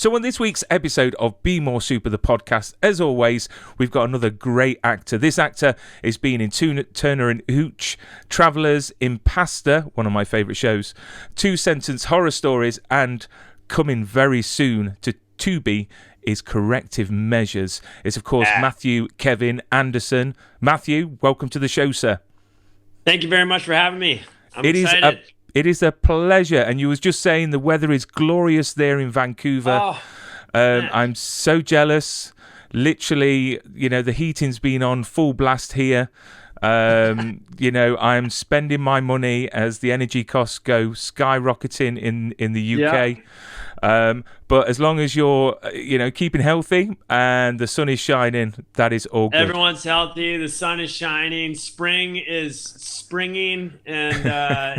So on this week's episode of Be More Super, the podcast, as always, we've got another great actor. This actor has been in Turner and Hooch, Travellers, Impastor, one of my favourite shows, Two Sentence Horror Stories, and coming very soon to TUBI is Corrective Measures. It's, of course, Matthew Kevin Anderson. Matthew, welcome to the show, sir. Thank you very much for having me. I'm excited. It is a pleasure. And you was just saying the weather is glorious there in Vancouver. I'm so jealous. Literally, the heating's been on full blast here. I'm spending my money as the energy costs go skyrocketing in the UK. But as long as you're, keeping healthy and the sun is shining, that is all good. Everyone's healthy. The sun is shining. Spring is springing, and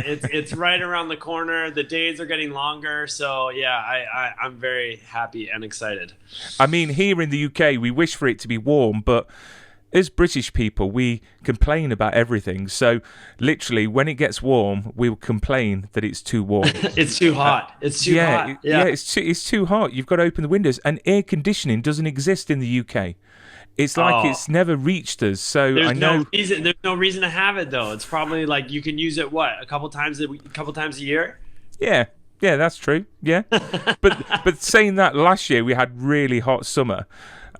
it's right around the corner. The days are getting longer. So, yeah, I'm very happy and excited. I mean, here in the UK, we wish for it to be warm, but as British people, we complain about everything. So, literally, when it gets warm, we will complain that it's too warm. It's too hot. It's too hot. Yeah, it's too hot. You've got to open the windows, and air conditioning doesn't exist in the UK. It's like it's never reached us. So there's no reason to have it though. It's probably like you can use it a couple times a year. Yeah, that's true. Yeah, but saying that, last year we had really hot summer.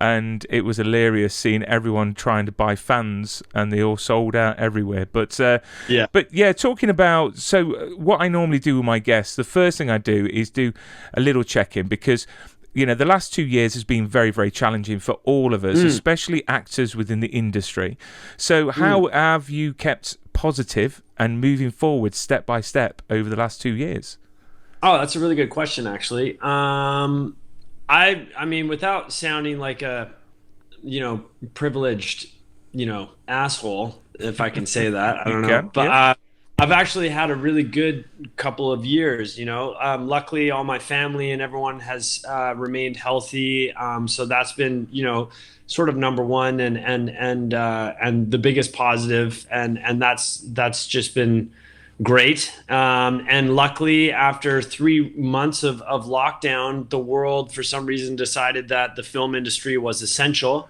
And it was hilarious seeing everyone trying to buy fans, and they all sold out everywhere. But talking about, so what I normally do with my guests, the first thing I do is do a little check-in, because the last 2 years has been very, very challenging for all of us, especially actors within the industry. So how have you kept positive and moving forward step by step over the last 2 years? Oh, that's a really good question, actually. I mean, without sounding like a, privileged, asshole, if I can say that, I don't know. But I've actually had a really good couple of years, luckily all my family and everyone has remained healthy. So that's been, sort of number one and the biggest positive. And that's just been great. And luckily, after 3 months of lockdown, the world, for some reason, decided that the film industry was essential.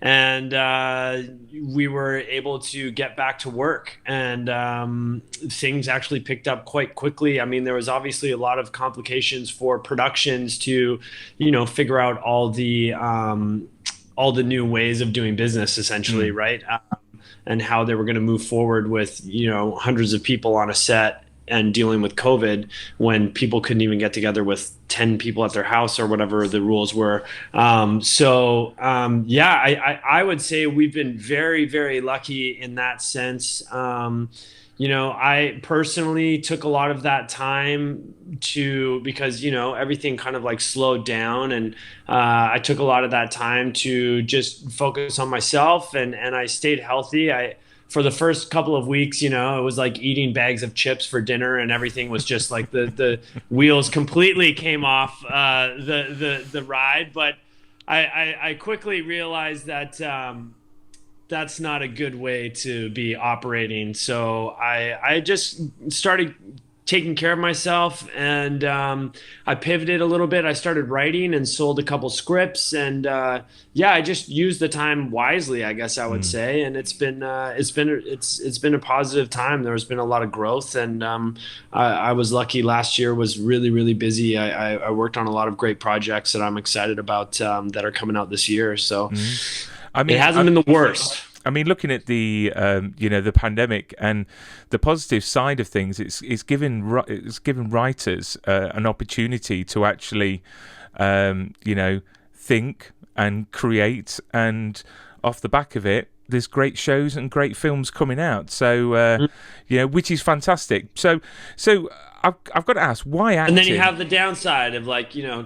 And we were able to get back to work. And things actually picked up quite quickly. I mean, there was obviously a lot of complications for productions to, figure out all the new ways of doing business, essentially, right? And how they were going to move forward with, hundreds of people on a set and dealing with COVID when people couldn't even get together with 10 people at their house or whatever the rules were. I would say we've been very, very lucky in that sense. I personally took a lot of that time because everything kind of like slowed down, and I took a lot of that time to just focus on myself, and I stayed healthy. For the first couple of weeks, it was like eating bags of chips for dinner, and everything was just like the wheels completely came off the ride. But I quickly realized that that's not a good way to be operating. So I just started taking care of myself, and I pivoted a little bit. I started writing and sold a couple scripts, and I just used the time wisely, I guess I would say. And it's been a positive time. There's been a lot of growth, and I was lucky. Last year was really, really busy. I worked on a lot of great projects that I'm excited about that are coming out this year. So. I mean, it hasn't been the worst. I mean, looking at the the pandemic and the positive side of things, it's given writers an opportunity to actually think and create, and off the back of it, there's great shows and great films coming out. So which is fantastic. So I've got to ask, why acting? And then you have the downside of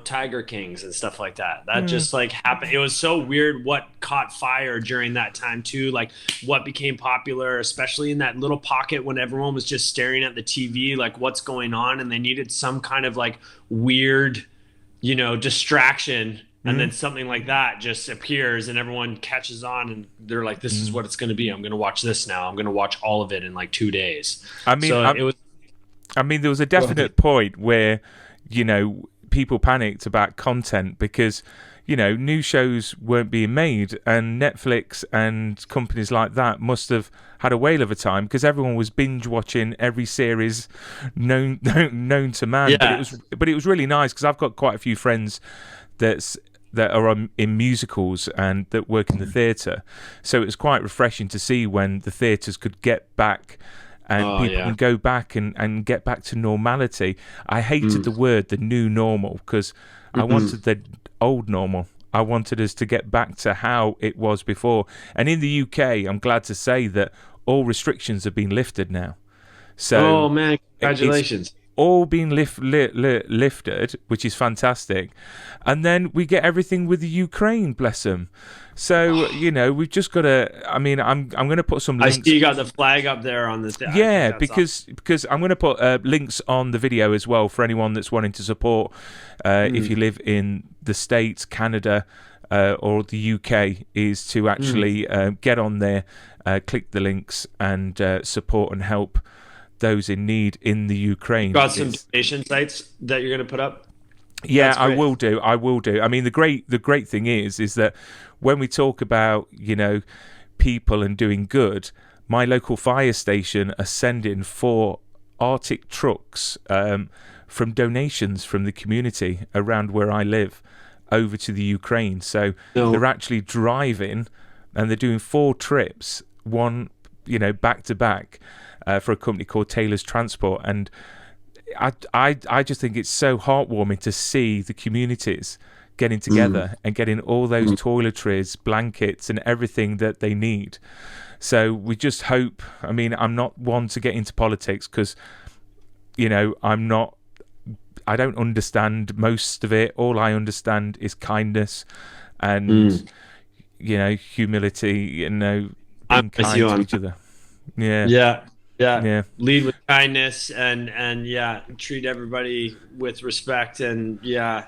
Tiger Kings and stuff like that. That just happened. It was so weird what caught fire during that time too. Like what became popular, especially in that little pocket when everyone was just staring at the TV, like what's going on, and they needed some kind of like weird, distraction. And then something like that just appears and everyone catches on and they're like, this is what it's going to be. I'm going to watch this now. I'm going to watch all of it in like 2 days. I mean, there was a definite point where, people panicked about content because, new shows weren't being made, and Netflix and companies like that must have had a whale of a time because everyone was binge watching every series known to man. Yeah. But it was really nice because I've got quite a few friends that are in musicals and that work in the theatre, so it was quite refreshing to see when the theatres could get back and people can go back and get back to normality. I hated the word the new normal because I wanted the old normal. I wanted us to get back to how it was before. And in the UK, I'm glad to say that all restrictions have been lifted now. So, oh man, congratulations. All been lifted, which is fantastic. And then we get everything with the Ukraine, bless them. So, we've just got to, I'm going to put some links. I see you got the flag up there on this. Yeah, because I'm going to put links on the video as well for anyone that's wanting to support. If you live in the States, Canada, or the UK, is to actually get on there, click the links and support and help those in need in the Ukraine. Got some donation sites that you're going to put up? Yeah, I will do. I mean, the great thing is that when we talk about, people and doing good, my local fire station are sending 4 Arctic trucks from donations from the community around where I live over to the Ukraine. So they're actually driving and they're doing 4 trips, one, back to back, for a company called Taylor's Transport. And I just think it's so heartwarming to see the communities getting together and getting all those toiletries, blankets and everything that they need. So we just hope, I'm not one to get into politics because, I don't understand most of it. All I understand is kindness and, humility, being kind to each other. Yeah. Lead with kindness and treat everybody with respect and you're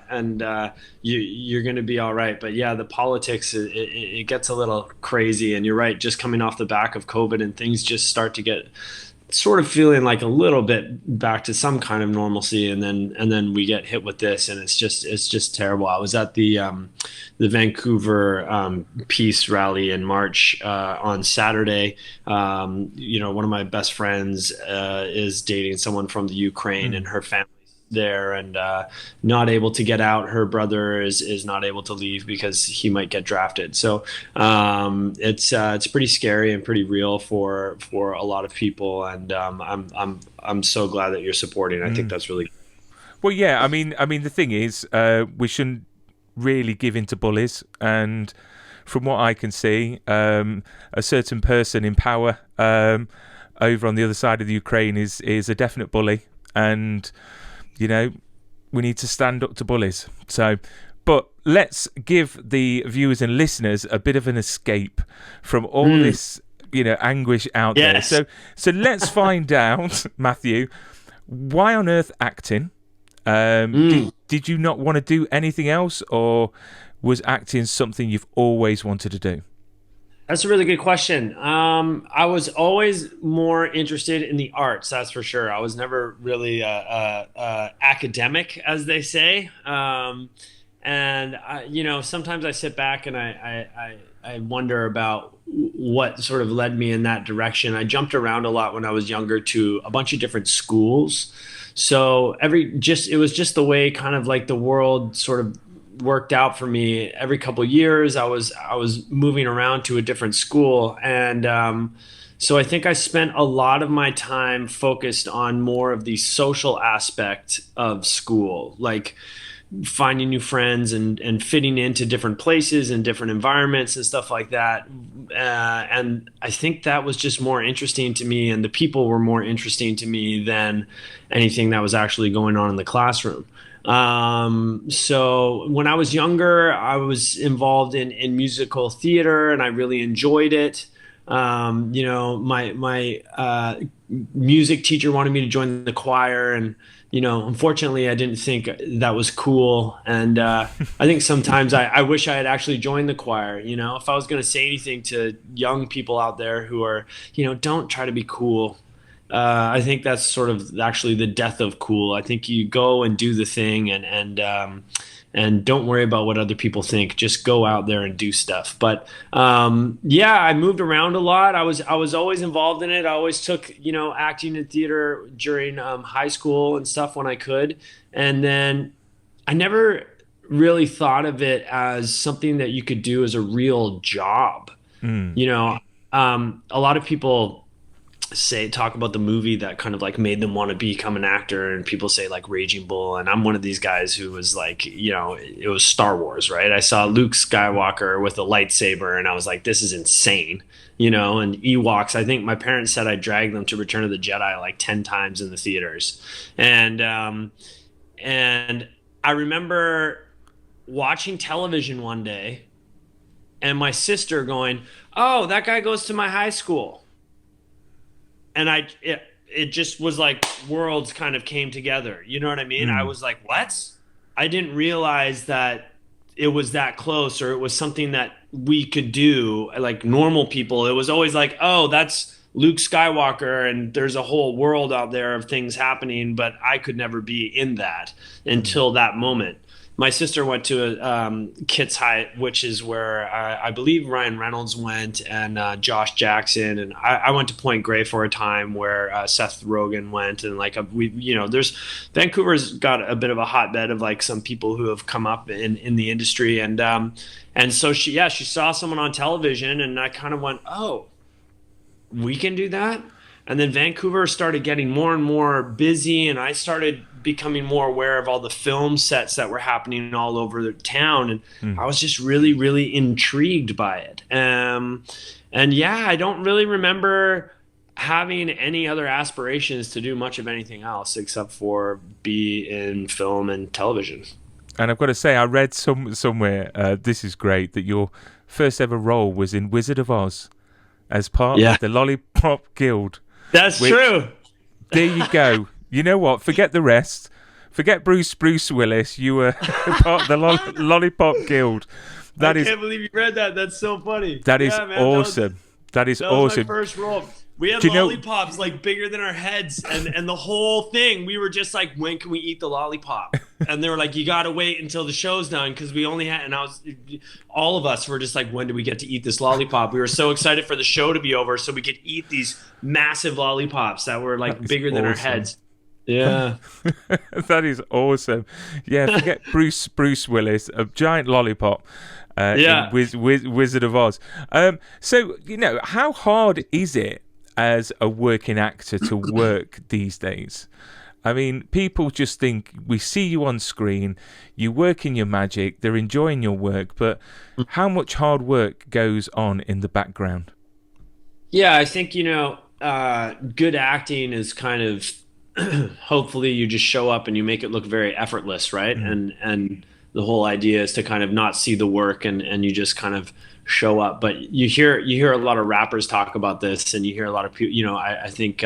going to be all right. But the politics, it gets a little crazy, and you're right. Just coming off the back of COVID and things just start to get sort of feeling like a little bit back to some kind of normalcy, and then we get hit with this, and it's just terrible. I was at the Vancouver peace rally in March on Saturday. One of my best friends is dating someone from the Ukraine, and her family's there and not able to get out. Her brother is not able to leave because he might get drafted. So it's pretty scary and pretty real for a lot of people, and I'm so glad that you're supporting. I think that's really good. Well, yeah, the thing is, we shouldn't really give in to bullies, and from what I can see, a certain person in power over on the other side of the Ukraine is a definite bully, and we need to stand up to bullies. So, but let's give the viewers and listeners a bit of an escape from all this, anguish out there. So let's find out, Matthew, why on earth acting? Did you not want to do anything else, or was acting something you've always wanted to do? That's a really good question. I was always more interested in the arts, that's for sure. I was never really academic, as they say. And sometimes I sit back and I wonder about what sort of led me in that direction. I jumped around a lot when I was younger to a bunch of different schools. So it was just the way kind of like the world sort of worked out for me. Every couple of years I was moving around to a different school, and so I think I spent a lot of my time focused on more of the social aspect of school, like finding new friends and fitting into different places and different environments and stuff like that. And I think that was just more interesting to me, and the people were more interesting to me than anything that was actually going on in the classroom. So when I was younger, I was involved in musical theater, and I really enjoyed it. My music teacher wanted me to join the choir, and unfortunately I didn't think that was cool. And I think sometimes I wish I had actually joined the choir. If I was going to say anything to young people out there who are, don't try to be cool. I think that's sort of actually the death of cool. I think you go and do the thing, and don't worry about what other people think. Just go out there and do stuff. But yeah, I moved around a lot. I was always involved in it. I always took, acting and theater during high school and stuff when I could. And then I never really thought of it as something that you could do as a real job. Mm. You know, a lot of people talk about the movie that kind of like made them want to become an actor, and people say like Raging Bull, and I'm one of these guys who was like, it was Star Wars, right? I saw Luke Skywalker with a lightsaber and I was like, this is insane. And Ewoks, I think my parents said I dragged them to Return of the Jedi like 10 times in the theaters. And I remember watching television one day and my sister going, oh, that guy goes to my high school. And it just was like worlds kind of came together. You know what I mean? I was like, what? I didn't realize that it was that close, or it was something that we could do like normal people. It was always like, oh, that's Luke Skywalker, and there's a whole world out there of things happening, but I could never be in that until that moment. My sister went to Kits High, which is where I believe Ryan Reynolds went, and Josh Jackson, and I went to Point Grey for a time where Seth Rogen went, and like there's Vancouver's got a bit of a hotbed of like some people who have come up in the industry, and so she saw someone on television, and I kind of went, oh, we can do that. And then Vancouver started getting more and more busy, and I started becoming more aware of all the film sets that were happening all over the town, and I was just really, really intrigued by it. And yeah, I don't really remember having any other aspirations to do much of anything else except for be in film and television. And I've got to say, I read somewhere, this is great, that your first ever role was in Wizard of Oz as part of the Lollipop Guild. That's true. There you go. You know what? Forget the rest. Forget Bruce Willis. You were part of the Lollipop Guild. I can't believe you read that. That's so funny. That is awesome. That is awesome. Was my first role. We had lollipops like bigger than our heads, and the whole thing, we were just like, when can we eat the lollipop? And they were like, you got to wait until the show's done, because we only had, and all of us were just like, when do we get to eat this lollipop? We were so excited for the show to be over so we could eat these massive lollipops that were like bigger than our heads. Yeah. That is awesome. Yeah, forget Bruce Willis, a giant lollipop. In Wizard of Oz. So, how hard is it as a working actor to work these days? I mean, people just think, we see you on screen, you work in your magic, they're enjoying your work, but how much hard work goes on in the background? Yeah, I think, good acting is kind of, hopefully you just show up and you make it look very effortless, right? And the whole idea is to kind of not see the work, and you just kind of show up. But you hear a lot of rappers talk about this, and you hear a lot of people, I think,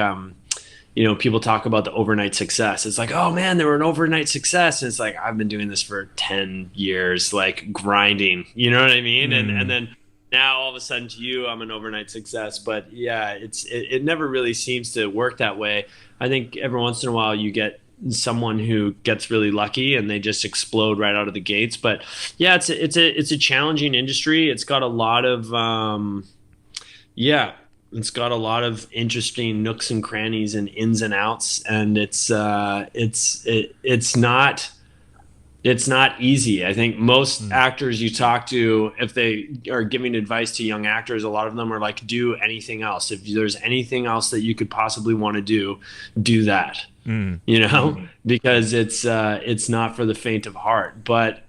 people talk about the overnight success. It's like, oh man, they were an overnight success. And it's like, I've been doing this for 10 years, like grinding, you know what I mean? And then now all of a sudden to you, I'm an overnight success. But yeah, it never really seems to work that way. I think every once in a while you get someone who gets really lucky and they just explode right out of the gates. But yeah, it's a challenging industry. It's got a lot of it's got a lot of interesting nooks and crannies and ins and outs, and it's not easy. I think most actors you talk to, if they are giving advice to young actors, a lot of them are like, do anything else. If there's anything else that you could possibly want to do that. Because it's not for the faint of heart. But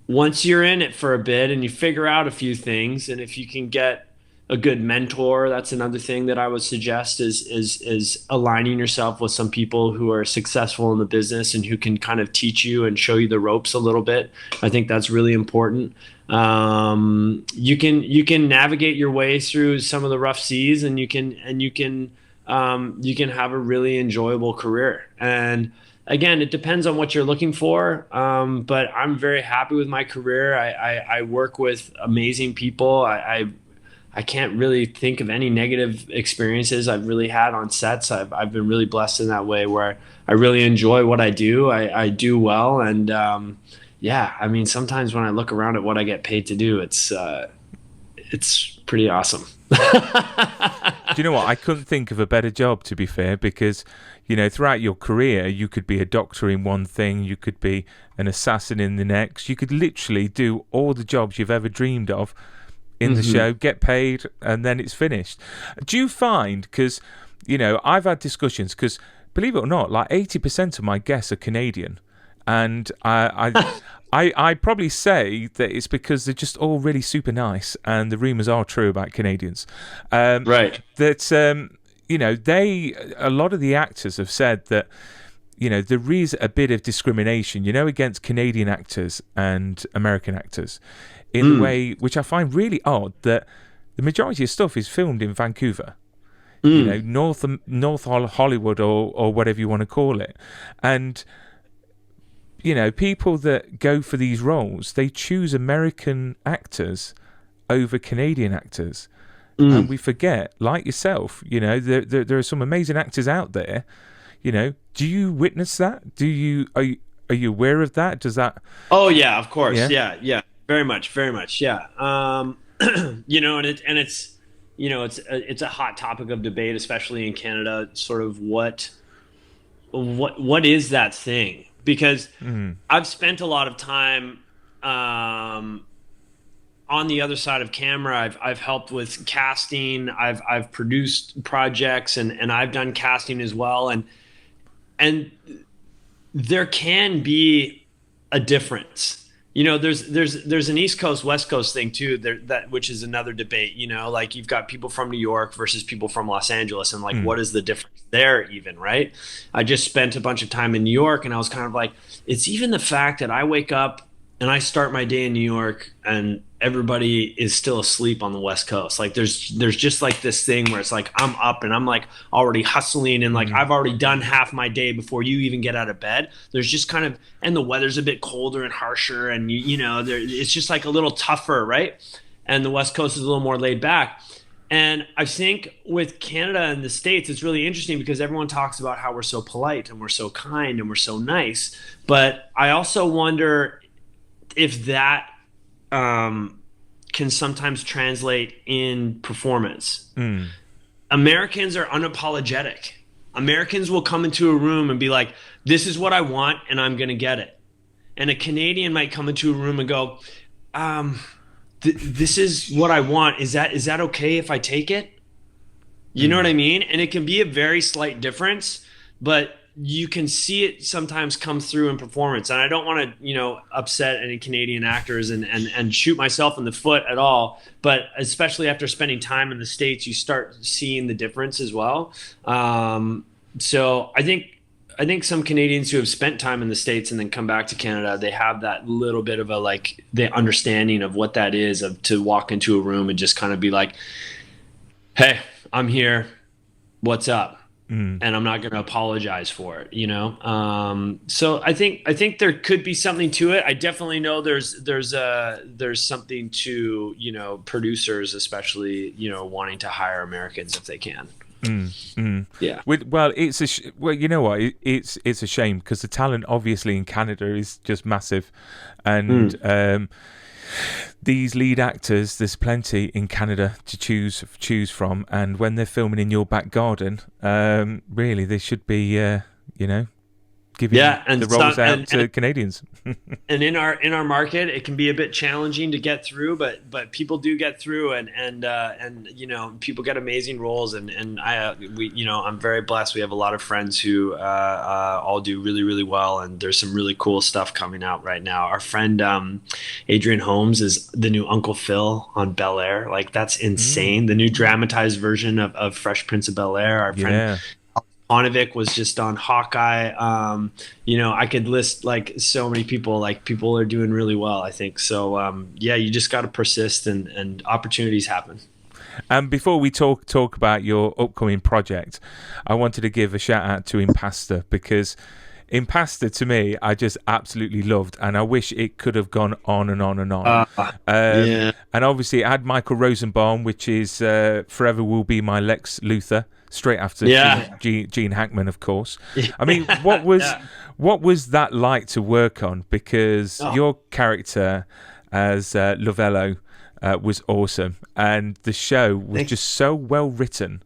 once you're in it for a bit and you figure out a few things, and if you can get a good mentor, that's another thing that I would suggest is aligning yourself with some people who are successful in the business and who can kind of teach you and show you the ropes a little bit. I think that's really important. You can navigate your way through some of the rough seas, and you can have a really enjoyable career. And again, it depends on what you're looking for. But I'm very happy with my career. I work with amazing people. I can't really think of any negative experiences I've really had on sets. I've been really blessed in that way where I really enjoy what I do. I do well, and yeah, I mean, sometimes when I look around at what I get paid to do, it's pretty awesome. Do you know what? I couldn't think of a better job, to be fair, because, you know, throughout your career, you could be a doctor in one thing, you could be an assassin in the next. You could literally do all the jobs you've ever dreamed of in the show, get paid, and then it's finished. Do you find, because, you know, I've had discussions, because believe it or not, like 80% of my guests are Canadian, and I probably say that it's because they're just all really super nice, and the rumours are true about Canadians. Right. That, you know, a lot of the actors have said that, you know, there is a bit of discrimination, you know, against Canadian actors and American actors in the way, which I find really odd, that the majority of stuff is filmed in Vancouver. You know, North Hollywood or whatever you want to call it. And, you know, people that go for these roles, they choose American actors over Canadian actors. And we forget, like yourself, you know, there are some amazing actors out there. You know, do you witness that? Are you aware of that? Does that? Oh yeah, of course. Yeah. Very much. Yeah. You know, and it's you know, it's a hot topic of debate, especially in Canada. Sort of what is that thing? Because I've spent a lot of time on the other side of camera. I've helped with casting. I've produced projects, and I've done casting as well. And there can be a difference. You know, there's an East Coast, West Coast thing too, which is another debate. You know, like you've got people from New York versus people from Los Angeles, and like, what is the difference there even, right? I just spent a bunch of time in New York, and I was kind of like, it's even the fact that I wake up and I start my day in New York, and everybody is still asleep on the West Coast. Like there's just like this thing where it's like I'm up and I'm like already hustling, and like I've already done half my day before you even get out of bed. There's just kind of, and the weather's a bit colder and harsher, and you know, it's just like a little tougher, right? And the West Coast is a little more laid back. And I think with Canada and the States, it's really interesting because everyone talks about how we're so polite and we're so kind and we're so nice. But I also wonder if that can sometimes translate in performance. Americans are unapologetic. Americans will come into a room and be like, this is what I want, and I'm going to get it. And a Canadian might come into a room and go, this is what I want. Is that okay if I take it? You know what I mean? And it can be a very slight difference, but you can see it sometimes come through in performance. And I don't want to, you know, upset any Canadian actors and shoot myself in the foot at all. But especially after spending time in the States, you start seeing the difference as well. So I think some Canadians who have spent time in the States and then come back to Canada, they have that little bit of a, like, the understanding of what that is, of to walk into a room and just kind of be like, hey, I'm here. What's up? And I'm not going to apologize for it, you know? So I think there could be something to it. I definitely know there's something to, you know, producers, especially, you know, wanting to hire Americans if they can. Yeah. Well, you know what? It's a shame because the talent obviously in Canada is just massive, and these lead actors, there's plenty in Canada to choose from, and when they're filming in your back garden, really they should be, you know, giving the roles out to Canadians. And in our market, it can be a bit challenging to get through, but people do get through, and you know, people get amazing roles, and we, you know, I'm very blessed. We have a lot of friends who all do really, really well, and there's some really cool stuff coming out right now. Our friend Adrian Holmes is the new Uncle Phil on Bel-Air. Like, that's insane. The new dramatized version of Fresh Prince of Bel-Air. Our friend Onovic was just on Hawkeye. You know, I could list like so many people. Like, people are doing really well, I think. So yeah, you just got to persist, and opportunities happen. And before we talk about your upcoming project, I wanted to give a shout out to Impastor, because Impastor to me, I just absolutely loved, and I wish it could have gone on and on and on. Yeah. And obviously, it had Michael Rosenbaum, which is forever will be my Lex Luthor, straight after Gene Hackman, of course. I mean, what was that like to work on? Because your character as Lovello was awesome, and the show was just so well written.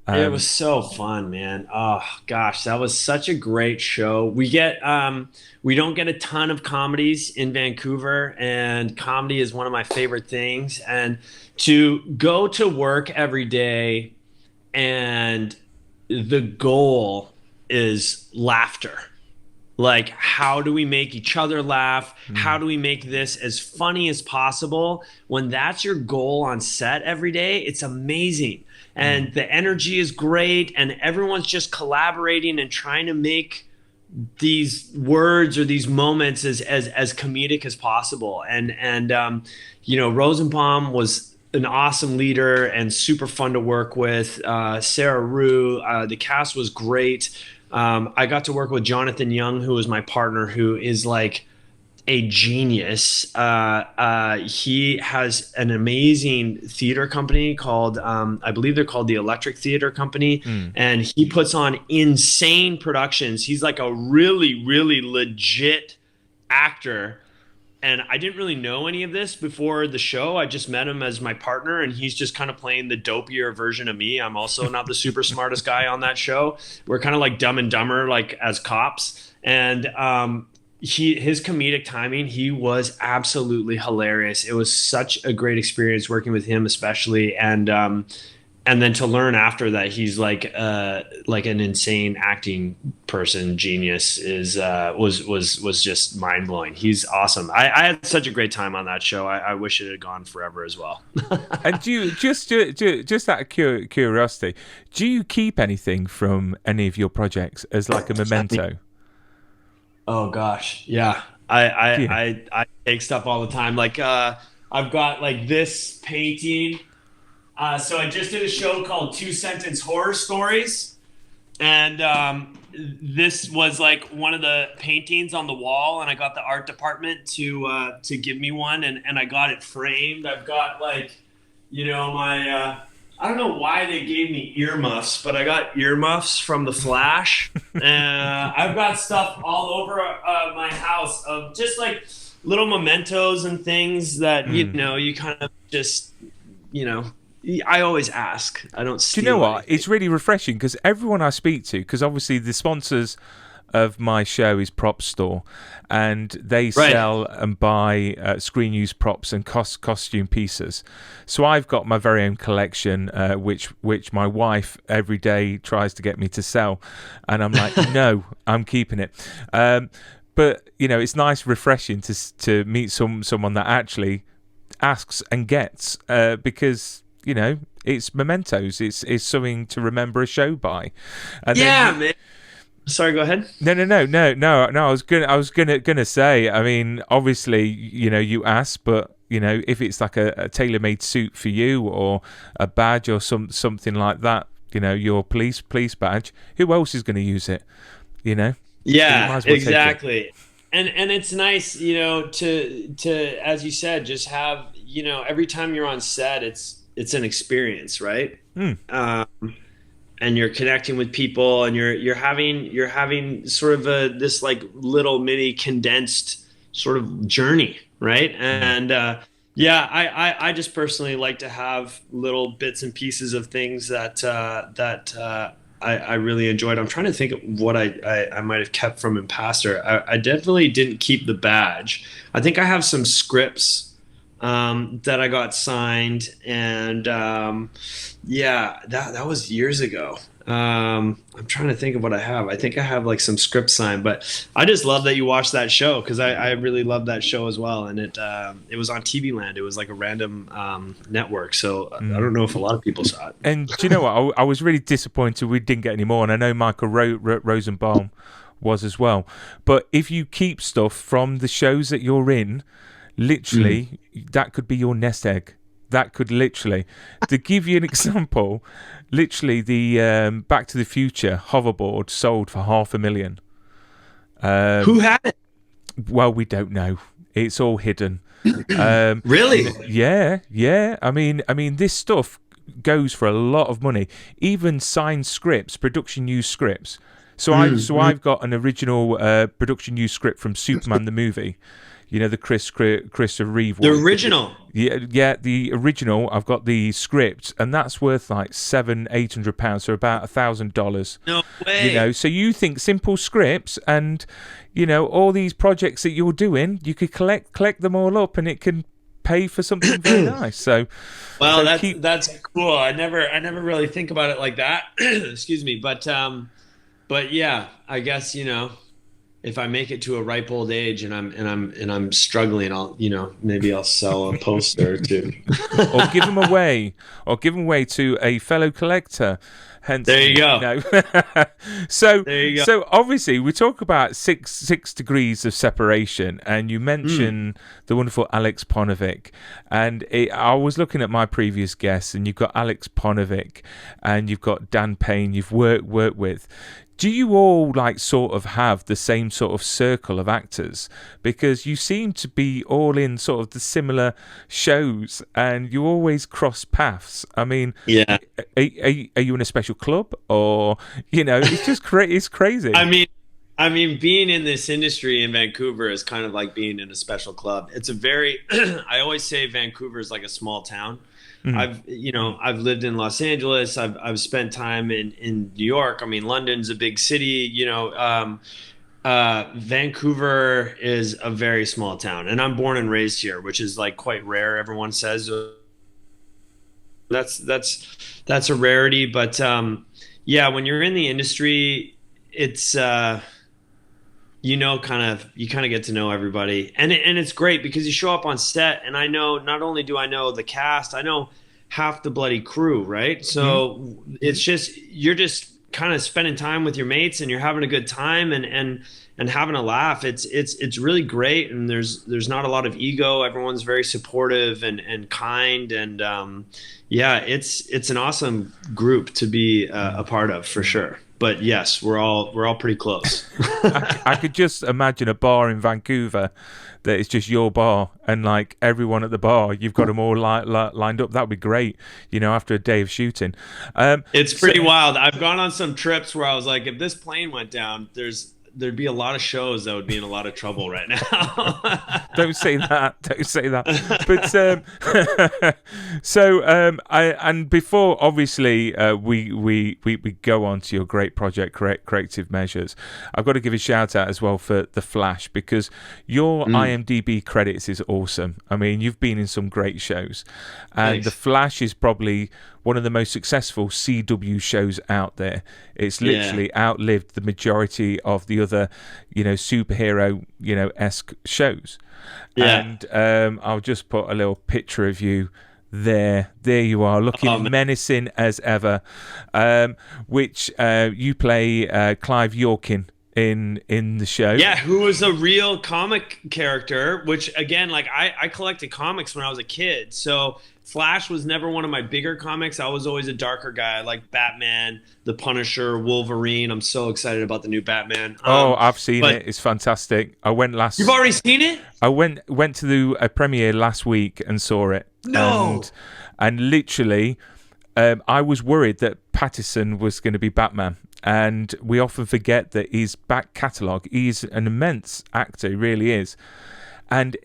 It was so fun, man. Oh gosh, that was such a great show. We don't get a ton of comedies in Vancouver, and comedy is one of my favorite things. And to go to work every day, and the goal is laughter. Like, how do we make each other laugh? How do we make this as funny as possible? When that's your goal on set every day, it's amazing. And the energy is great, and everyone's just collaborating and trying to make these words or these moments as comedic as possible. And Rosenbaum was an awesome leader and super fun to work with. Sarah Rue, the cast was great. I got to work with Jonathan Young, who was my partner, who is like a genius. He has an amazing theater company called, I believe they're called the Electric Theater Company, and he puts on insane productions. He's like a really, really legit actor. And I didn't really know any of this before the show. I just met him as my partner, and he's just kind of playing the dopier version of me. I'm also not the super smartest guy on that show. We're kind of like Dumb and Dumber, like as cops. And his comedic timing, he was absolutely hilarious. It was such a great experience working with him, especially. And then to learn after that he's like an insane acting person, genius, was just mind blowing. He's awesome. I had such a great time on that show. I wish it had gone forever as well. And do you just out of curiosity, do you keep anything from any of your projects as like a memento? Oh gosh, yeah. I take stuff all the time. Like I've got like this painting. So I just did a show called 2-Sentence Horror Stories, and this was like one of the paintings on the wall, and I got the art department to give me one, and I got it framed. I've got like, my I don't know why they gave me earmuffs, but I got earmuffs from The Flash. I've got stuff all over my house of just like little mementos and things that you kind of just I always ask. I don't steal. Do you know what? Anything. It's really refreshing because everyone I speak to, because obviously the sponsors of my show is Prop Store, and they sell and buy screen use props and costume pieces. So I've got my very own collection, which my wife every day tries to get me to sell, and I'm like, no, I'm keeping it. But it's nice, refreshing to meet someone that actually asks and gets, because it's mementos. It's something to remember a show by. And man. Sorry, go ahead. No. I was gonna say. I mean, obviously, you ask, but if it's like a tailor-made suit for you or a badge or something like that, your police badge, who else is going to use it? Yeah, so exactly. And it's nice, to as you said, just have every time you're on set, it's an experience, right? And you're connecting with people, and you're having sort of this like little mini condensed sort of journey, right? And I just personally like to have little bits and pieces of things that I really enjoyed. I'm trying to think of what I might have kept from Impastor. I definitely didn't keep the badge. I think I have some scripts that I got signed, and that was years ago. I'm trying to think of what I have. I think I have like some scripts signed, but I just love that you watched that show, because I really loved that show as well. And it was on TV Land. It was like a random network, so I don't know if a lot of people saw it. And do you know what? I was really disappointed we didn't get any more, and I know Michael Rosenbaum was as well. But if you keep stuff from the shows that you're in, literally, that could be your nest egg. That could literally, to give you an example, literally the Back to the Future hoverboard sold for $500,000. Who had it? Well, we don't know. It's all hidden. Really? Yeah. I mean, this stuff goes for a lot of money. Even signed scripts, production use scripts. So I've got an original production use script from Superman the movie. You know, the Christopher Reeve one. The original. Yeah, the original. I've got the script, and that's worth like £700-800, so about $1,000. No way. You know, so you think simple scripts, and you know all these projects that you're doing, you could collect them all up, and it can pay for something very nice. So, well, that's cool. I never really think about it like that. Excuse me, but yeah, I guess if I make it to a ripe old age and I'm struggling, maybe I'll sell a poster or two, or give them away, to a fellow collector. Hence, there you go. So there you go. So obviously we talk about six degrees of separation, and you mention the wonderful Alex Ponovic, and I was looking at my previous guests, and you've got Alex Ponovic, and you've got Dan Payne. You've worked with. Do you all sort of have the same sort of circle of actors? Because you seem to be all in sort of the similar shows, and you always cross paths. I mean, yeah. Are you in a special club, or it's just it's crazy. I mean, being in this industry in Vancouver is kind of like being in a special club. It's a very I always say Vancouver is like a small town. Mm-hmm. I've lived in Los Angeles. I've spent time in New York. I mean, London's a big city. Vancouver is a very small town, and I'm born and raised here, which is quite rare. Everyone says that's a rarity, but yeah, when you're in the industry, it's you kind of get to know everybody, and it's great because you show up on set, and not only do I know the cast, I know half the bloody crew, right? So it's just you're just kind of spending time with your mates, and you're having a good time and having a laugh. It's really great, and there's not a lot of ego. Everyone's very supportive and kind, and yeah, it's an awesome group to be a part of for sure. But yes, we're all pretty close. I could just imagine a bar in Vancouver that is just your bar, and everyone at the bar, you've got them all lined up. That would be great, after a day of shooting. It's pretty wild. I've gone on some trips where I was like, if this plane went down, there'd be a lot of shows that would be in a lot of trouble right now. Don't say that. But and before obviously we go on to your great project, Corrective Measures, I've got to give a shout out as well for The Flash, because your IMDb credits is awesome. I mean, you've been in some great shows, and Thanks. The Flash is probably one of the most successful CW shows out there. It's literally outlived the majority of the other, superhero, esque shows. Yeah. And I'll just put a little picture of you there. There you are, looking menacing as ever. Which you play Clive Yorkin in the show. Yeah, who was a real comic character, which again, I collected comics when I was a kid. So Flash was never one of my bigger comics. I was always a darker guy. I like Batman, The Punisher, Wolverine. I'm so excited about the new Batman. I've seen it. It's fantastic. I went last. You've already seen it? I went to the premiere last week and saw it. No. And literally, I was worried that Pattinson was going to be Batman. And we often forget that his back catalogue, he's an immense actor, he really is. And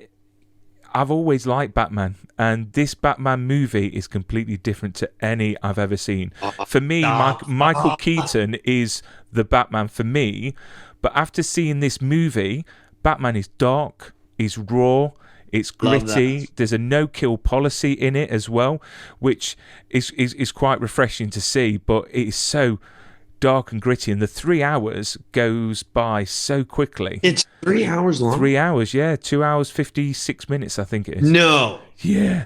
I've always liked Batman, and this Batman movie is completely different to any I've ever seen. For me, Michael Keaton is the Batman for me, but after seeing this movie, Batman is dark, he's raw, it's gritty. There's a no-kill policy in it as well, which is quite refreshing to see, but it is so dark and gritty, and the 3 hours goes by so quickly. It's 3 hours long? 3 hours, yeah. 2 hours, 56 minutes, I think it is. No. Yeah.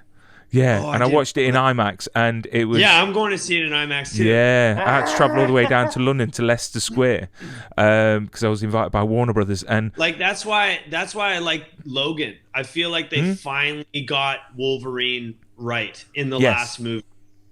And I watched it in IMAX, and it was... Yeah, I'm going to see it in IMAX too. Yeah, I had to travel all the way down to London, to Leicester Square, because I was invited by Warner Brothers, and... that's why I like Logan. I feel like they finally got Wolverine right in the last movie.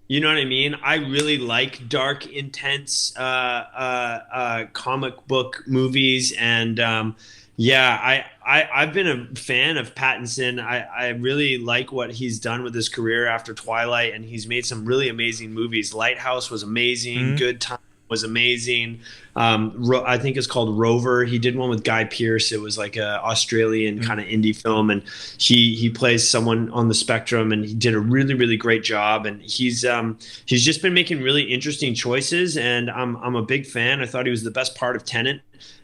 You know what I mean? I really like dark, intense comic book movies, and yeah, I've been a fan of Pattinson. I really like what he's done with his career after Twilight, and he's made some really amazing movies. Lighthouse was amazing. Mm. Good Time was amazing. I think it's called Rover. He did one with Guy Pearce. It was like a Australian kind of indie film, and he plays someone on the spectrum, and he did a really really great job. And he's just been making really interesting choices, and I'm a big fan. I thought he was the best part of Tenet,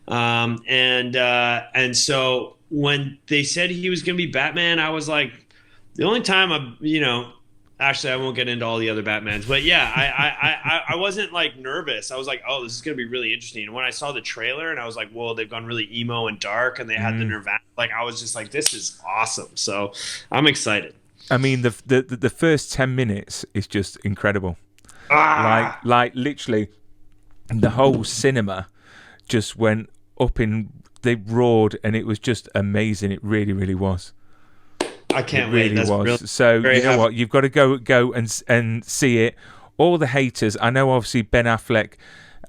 and so when they said he was going to be Batman, I was like, the only time Actually, I won't get into all the other Batmans, but yeah, I wasn't like nervous. I was like, oh, this is gonna be really interesting. And when I saw the trailer, and I was like, whoa, they've gone really emo and dark, and they had the Nirvana. Like, I was just like, this is awesome. So I'm excited. I mean, the first 10 minutes is just incredible. Like literally, the whole cinema just went up they roared, and it was just amazing. It really, really was. I can't wait. That's was. Really, so you know what? You've got to go and see it. All the haters. I know, obviously, Ben Affleck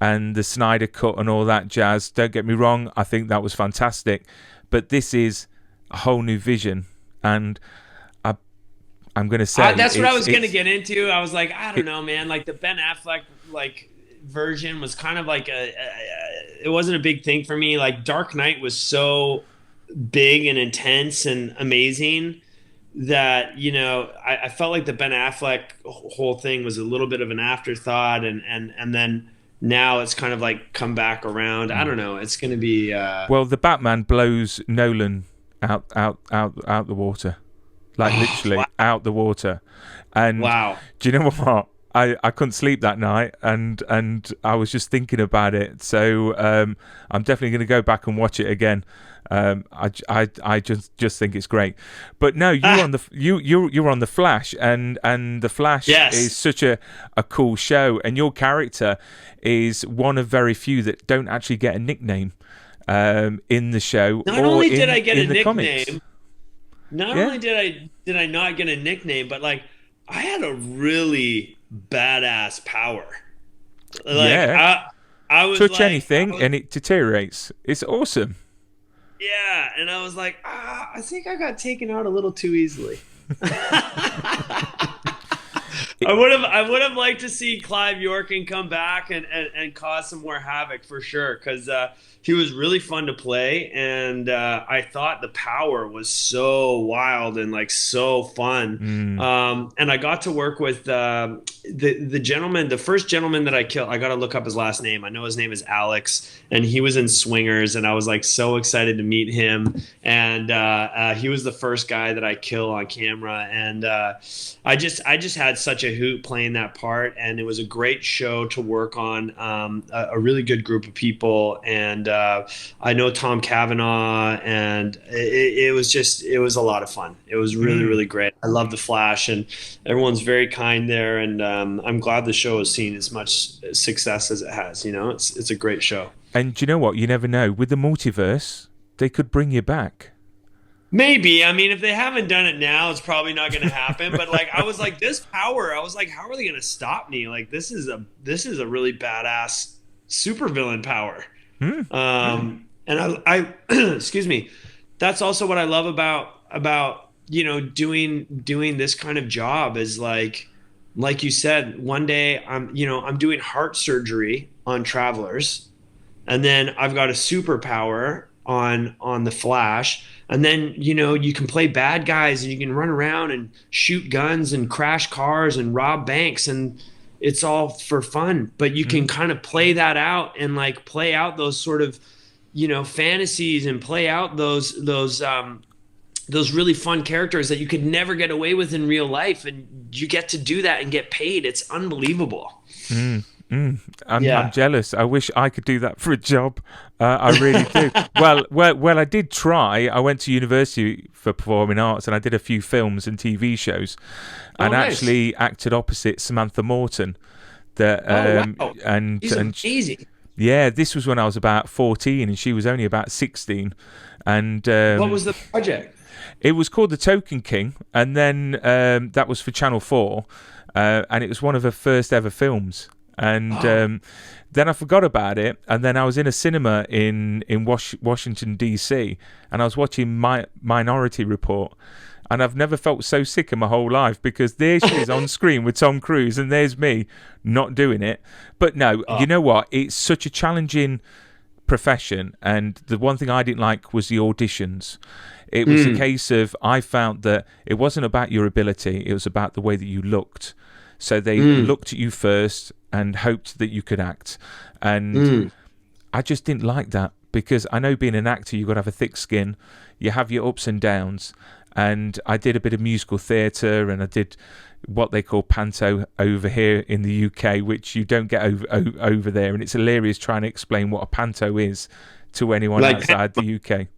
and the Snyder Cut and all that jazz. Don't get me wrong. I think that was fantastic, but this is a whole new vision, and I'm going to say that's what I was going to get into. I was like, I don't know, man. Like the Ben Affleck version was kind of like it wasn't a big thing for me. Like Dark Knight was so big and intense and amazing that I felt like the Ben Affleck whole thing was a little bit of an afterthought, and then now it's kind of like come back around. I don't know. It's going to be well, the Batman blows Nolan out the water, like literally out the water. And wow, do you know what? I couldn't sleep that night, and I was just thinking about it. So I'm definitely going to go back and watch it again. I just think it's great. But no, you're on the Flash, and the Flash is such a cool show, and your character is one of very few that don't actually get a nickname in the show. Not only did I get a nickname, comics. Not only did I not get a nickname, but like I had a really badass power. Like, I was touch like, anything and it deteriorates. It's awesome. Yeah, and I was like, I think I got taken out a little too easily. I would have liked to see Clive Yorkin come back and cause some more havoc for sure, because he was really fun to play, and I thought the power was so wild and like so fun. And I got to work with the gentleman, the first gentleman that I killed. I got to look up his last name. I know his name is Alex, and he was in Swingers, and I was like so excited to meet him. And he was the first guy that I kill on camera, and I just had such a hoot playing that part, and it was a great show to work on. A really good group of people, and I know Tom Cavanaugh, and it was a lot of fun. It was really really great. I love the Flash, and everyone's very kind there, and I'm glad the show has seen as much success as it has. It's a great show. And you know what? You never know. With the multiverse, they could bring you back. Maybe. I mean, if they haven't done it now, it's probably not going to happen. But like, I was like, this power. I was like, how are they going to stop me? Like, this is a really badass supervillain power. And I excuse me. That's also what I love about doing this kind of job is like you said. One day I'm doing heart surgery on travelers, and then I've got a superpower on the Flash. And then, you can play bad guys, and you can run around and shoot guns and crash cars and rob banks, and it's all for fun. But you can kind of play that out and like play out those sort of, fantasies, and play out those really fun characters that you could never get away with in real life. And you get to do that and get paid. It's unbelievable. I'm jealous. I wish I could do that for a job. I really do. Well, I did try. I went to university for performing arts, and I did a few films and TV shows, and actually acted opposite Samantha Morton. Wow. And easy. Yeah, this was when I was about 14, and she was only about 16. And what was the project? It was called The Token King, and then that was for Channel 4. and it was one of her first ever films. And then I forgot about it, and then I was in a cinema in Washington DC, and I was watching Minority Report, and I've never felt so sick in my whole life, because there she is on screen with Tom Cruise, and there's me not doing it. But no, you know what? It's such a challenging profession, and the one thing I didn't like was the auditions. It was a case of, I found that it wasn't about your ability, it was about the way that you looked. So they looked at you first and hoped that you could act. And I just didn't like that, because I know being an actor, you've got to have a thick skin. You have your ups and downs. And I did a bit of musical theatre, and I did what they call panto over here in the UK, which you don't get over there. And it's hilarious trying to explain what a panto is to anyone outside the UK.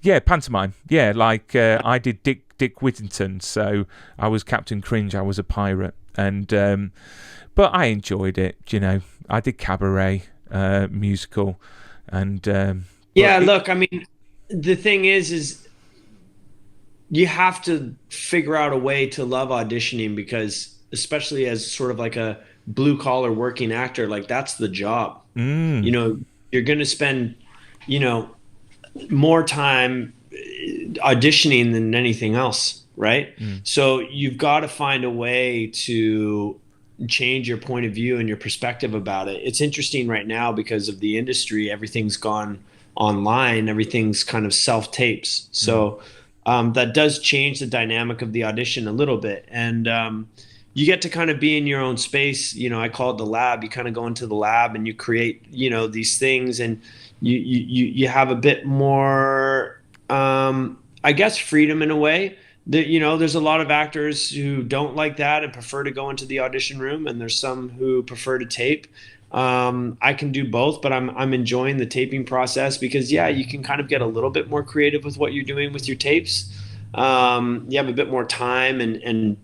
Yeah, pantomime. Yeah, like I did Dick Whittington, so I was Captain Cringe. I was a pirate, and but I enjoyed it. You know, I did cabaret musical, and look, I mean, the thing is you have to figure out a way to love auditioning, because especially as sort of like a blue collar working actor, like that's the job. You know, you're going to spend, you know, more time auditioning than anything else, right? So you've got to find a way to change your point of view and your perspective about it. It's interesting right now because of the industry, everything's gone online, everything's kind of self-tapes. So that does change the dynamic of the audition a little bit. And you get to kind of be in your own space. You know, I call it the lab. You kind of go into the lab and you create, you know, these things, and you have a bit more, I guess, freedom in a way. That, you know, there's a lot of actors who don't like that and prefer to go into the audition room, and there's some who prefer to tape. I can do both, but I'm enjoying the taping process, because you can kind of get a little bit more creative with what you're doing with your tapes. You have a bit more time, and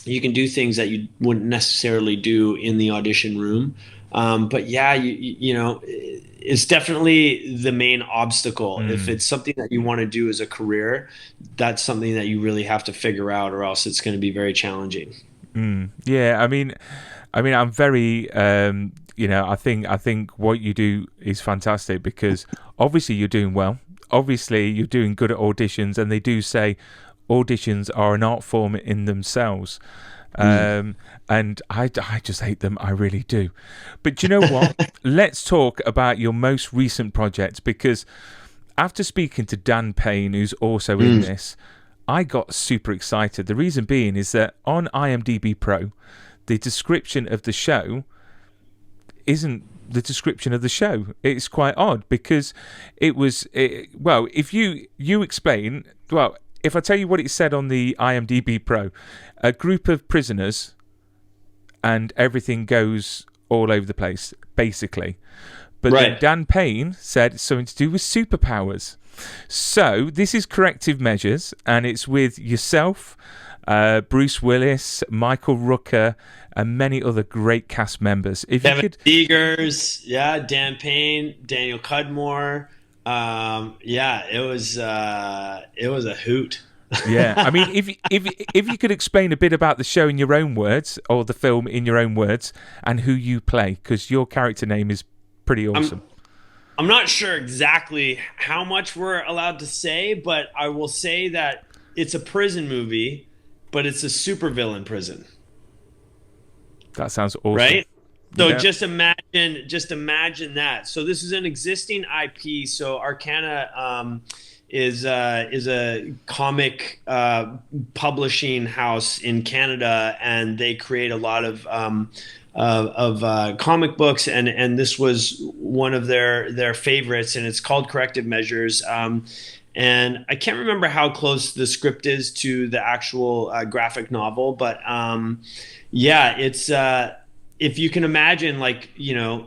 you can do things that you wouldn't necessarily do in the audition room. But you know, it's definitely the main obstacle. If it's something that you want to do as a career, that's something that you really have to figure out, or else it's going to be very challenging. Yeah, I mean, I'm very, you know, I think what you do is fantastic, because obviously you're doing well. Obviously you're doing good at auditions, and they do say auditions are an art form in themselves. And I just hate them. I really do. But you know what? Let's talk about your most recent project, because after speaking to Dan Payne, who's also in this, I got super excited. The reason being is that on IMDb Pro, the description of the show isn't the description of the show. It's quite odd, because well, if you explain, well, if I tell you what it said on the IMDb Pro, a group of prisoners and everything goes all over the place, basically. But then Dan Payne said it's something to do with superpowers. So this is Corrective Measures, and it's with yourself, Bruce Willis, Michael Rooker, and many other great cast members. If Kevin you could, Seegers, Dan Payne, Daniel Cudmore. It was a hoot. Yeah, I mean, if you could explain a bit about the show in your own words, or the film in your own words, and who you play, because your character name is pretty awesome. I'm not sure exactly how much we're allowed to say, but I will say that it's a prison movie, but it's a supervillain prison. That sounds awesome. Right? So just imagine that. So this is an existing IP. So Arcana is a comic publishing house in Canada, and they create a lot of comic books, and this was one of their favorites, and it's called Corrective Measures. And I can't remember how close the script is to the actual graphic novel, but it's if you can imagine, like, Arkham,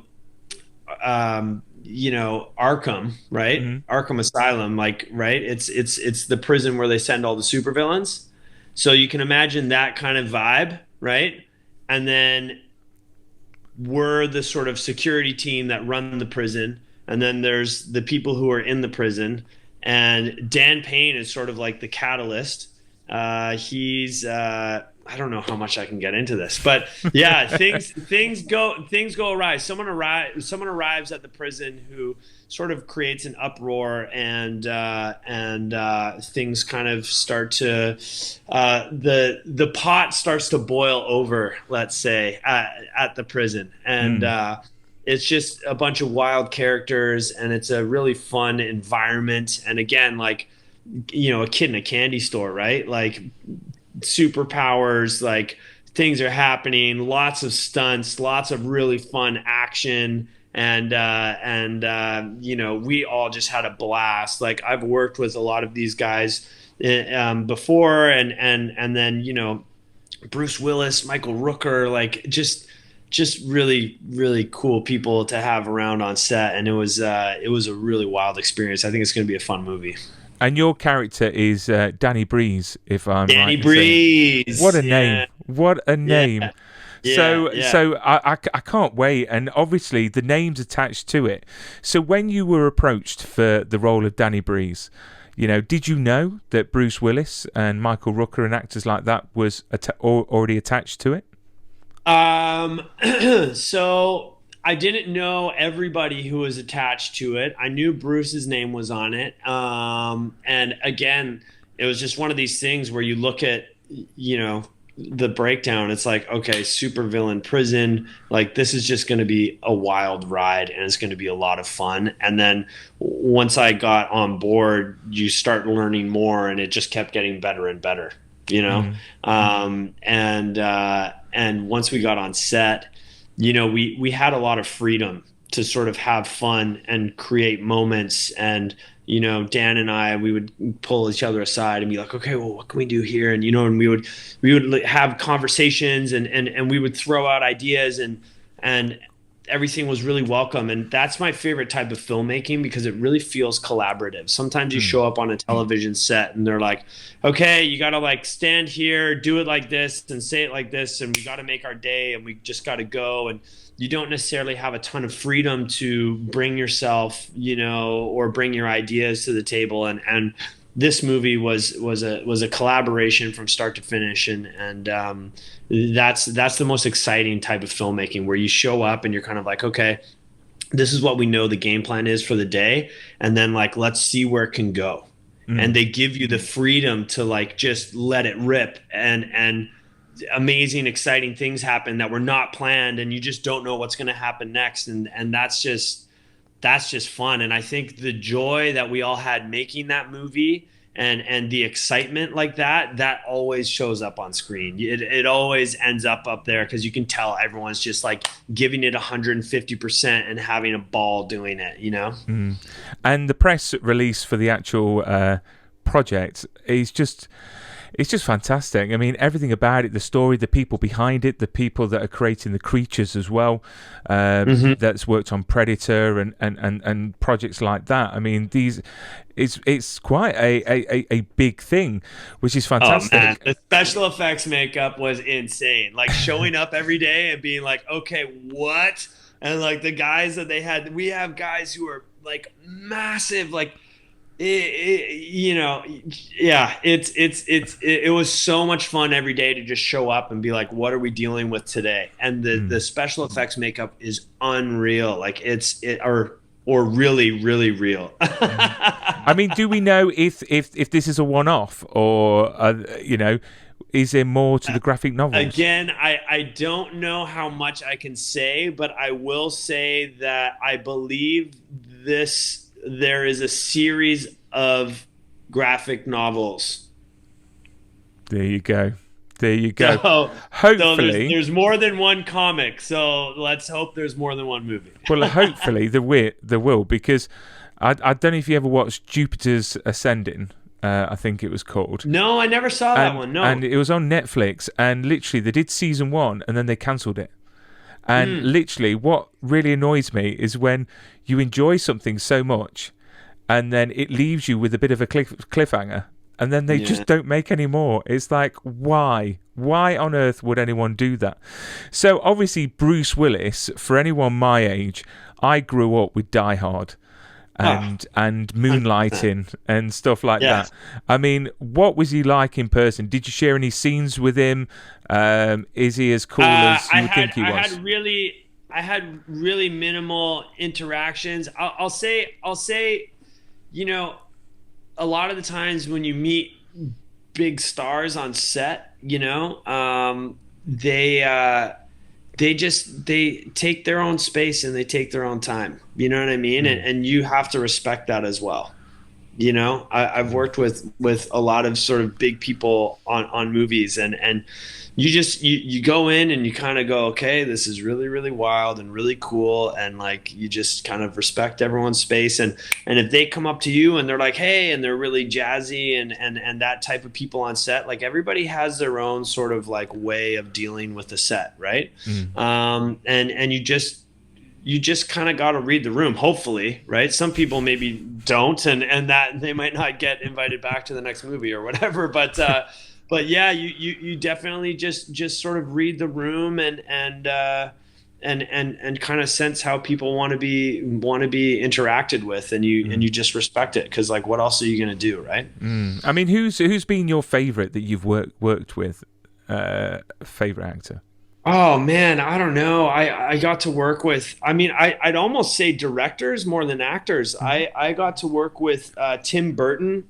right? Arkham Asylum, like, right? It's the prison where they send all the supervillains. So you can imagine that kind of vibe, right? And then we're the sort of security team that run the prison, and then there's the people who are in the prison, and Dan Payne is sort of like the catalyst. He's I don't know how much I can get into this, but yeah, things go awry. Someone arrives at the prison who sort of creates an uproar, and things kind of start to the pot starts to boil over, let's say, at the prison, and it's just a bunch of wild characters, and it's a really fun environment. And again, like, you know, a kid in a candy store, right? Like, superpowers, like, things are happening, lots of stunts, lots of really fun action, and you know, we all just had a blast. Like, I've worked with a lot of these guys before, and then, you know, Bruce Willis, Michael Rooker, like, just really, really cool people to have around on set, and it was a really wild experience. I think it's going to be a fun movie. And your character is Danny Breeze, if I'm Danny right. Breeze. What a name! What a name! Yeah. So I can't wait, and obviously the name's attached to it. So when you were approached for the role of Danny Breeze, you know, did you know that Bruce Willis and Michael Rooker and actors like that was already attached to it? So I didn't know everybody who was attached to it. I knew Bruce's name was on it. And again, it was just one of these things where you look at, you know, the breakdown. It's like, okay, supervillain prison. Like, this is just going to be a wild ride, and it's going to be a lot of fun. And then once I got on board, you start learning more, and it just kept getting better and better, you know? And once we got on set, you know, we had a lot of freedom to sort of have fun and create moments. And, you know, Dan and I, we would pull each other aside and be like, okay, well, what can we do here? And, you know, and we would have conversations, and we would throw out ideas, and everything was really welcome. And that's my favorite type of filmmaking, because it really feels collaborative. Sometimes you show up on a television set and they're like, okay, you got to, like, stand here, do it like this, and say it like this, and we got to make our day, and we just got to go. And you don't necessarily have a ton of freedom to bring yourself, you know, or bring your ideas to the table. And this movie was a collaboration from start to finish, and that's the most exciting type of filmmaking, where you show up and you're kind of like, okay, this is what we know the game plan is for the day, and then, like, let's see where it can go. And they give you the freedom to, like, just let it rip, and amazing, exciting things happen that were not planned, and you just don't know what's going to happen next, and that's just fun. And I think the joy that we all had making that movie, and the excitement like that always shows up on screen. It always ends up there, because you can tell everyone's just, like, giving it 150% and having a ball doing it, you know? And the press release for the actual project is just... It's just fantastic. I mean, everything about it, the story, the people behind it, the people that are creating the creatures as well, that's worked on Predator and projects like that. I mean, it's quite a big thing, which is fantastic. Oh, man. The special effects makeup was insane. Like, showing up every day and being like, okay, what? And, like, the guys that they had, we have guys who are, like, massive, like, you know, yeah, it was so much fun every day to just show up and be like, what are we dealing with today? And the special effects makeup is unreal. Like, or really, really real. I mean, do we know if this is a one-off, or you know, is there more to the graphic novels? Again, I don't know how much I can say, but I will say that I believe there is a series of graphic novels. There you go. So, hopefully, there's more than one comic. So let's hope there's more than one movie. Well, hopefully there will, because I don't know if you ever watched Jupiter's Ascending. I think it was called. No, I never saw that one. No, and it was on Netflix. And literally, they did season 1, and then they cancelled it. And literally, what really annoys me is when you enjoy something so much, and then it leaves you with a bit of a cliffhanger, and then they just don't make any more. It's like, why? Why on earth would anyone do that? So obviously, Bruce Willis, for anyone my age, I grew up with Die Hard. and moonlighting and stuff like that. I mean, what was he like in person? Did you share any scenes with him? Is he as cool as you would think he was? I had really minimal interactions. I'll say, you know, a lot of the times when you meet big stars on set, you know, they take their own space and they take their own time. You know what I mean? And you have to respect that as well. You know, I've worked with a lot of sort of big people on movies, and you go in and you kind of go, okay, this is really, really wild and really cool. And like, you just kind of respect everyone's space. And if they come up to you and they're like, hey, and they're really jazzy and that type of people on set, like everybody has their own sort of like way of dealing with the set. Right. And you just kind of got to read the room, hopefully, right? Some people maybe don't, and that they might not get invited back to the next movie or whatever. But yeah, you definitely just sort of read the room and kind of sense how people want to be interacted with, and you just respect it, because like, what else are you gonna do, right? I mean, who's been your favorite that you've worked with? Favorite actor? Oh man, I don't know. I got to work with, I mean, I'd almost say directors more than actors. I got to work with Tim Burton.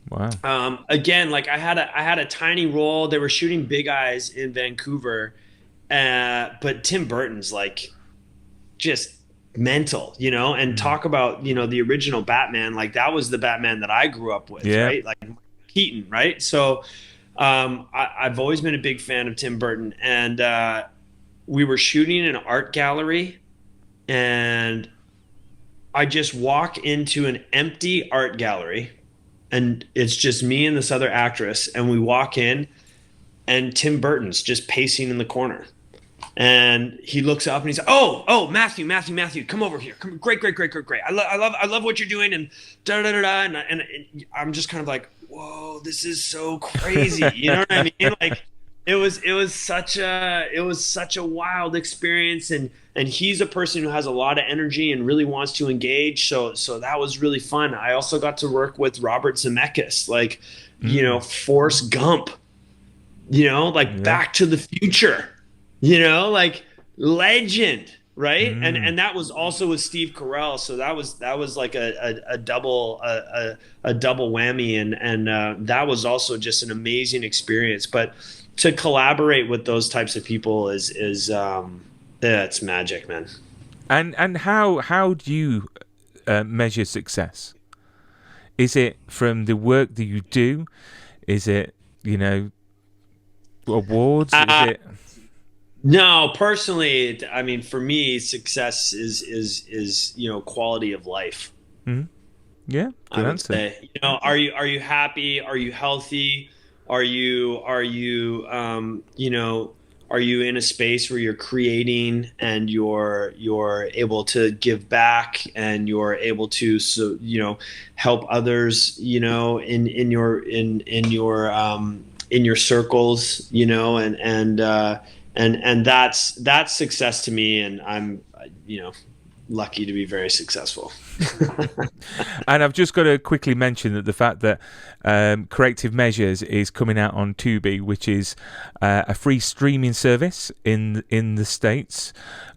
Wow. Again, like I had a tiny role. They were shooting Big Eyes in Vancouver, but Tim Burton's like just mental, you know. And talk about, you know, the original Batman. Like that was the Batman that I grew up with, right? Like Keaton, right? So I've always been a big fan of Tim Burton, and we were shooting in an art gallery, and I just walk into an empty art gallery, and it's just me and this other actress, and we walk in, and Tim Burton's just pacing in the corner, and he looks up and he's like, oh, Matthew, come over here, come, great. I love what you're doing, and and I'm just kind of like, whoa, this is so crazy. You know what I mean? Like it was such a wild experience, and he's a person who has a lot of energy and really wants to engage. So that was really fun. I also got to work with Robert Zemeckis, like, you know, Forrest Gump, you know, like Back to the Future, you know, like legend. Right. And that was also with Steve Carell. So that was like a double whammy. And that was also just an amazing experience. But to collaborate with those types of people is it's magic, man. And how do you measure success? Is it from the work that you do? Is it, you know, awards? Is it? No, personally, I mean, for me, success is you know, quality of life. Yeah, good answer. Say. You know, are you happy? Are you healthy? Are you you know, are you in a space where you're creating and you're able to give back, and you're able to, so, you know, help others, you know, in your circles, you know, and that's success to me, and I'm, you know, lucky to be very successful. And I've just got to quickly mention that the fact that Corrective Measures is coming out on TUBI, which is a free streaming service in the States.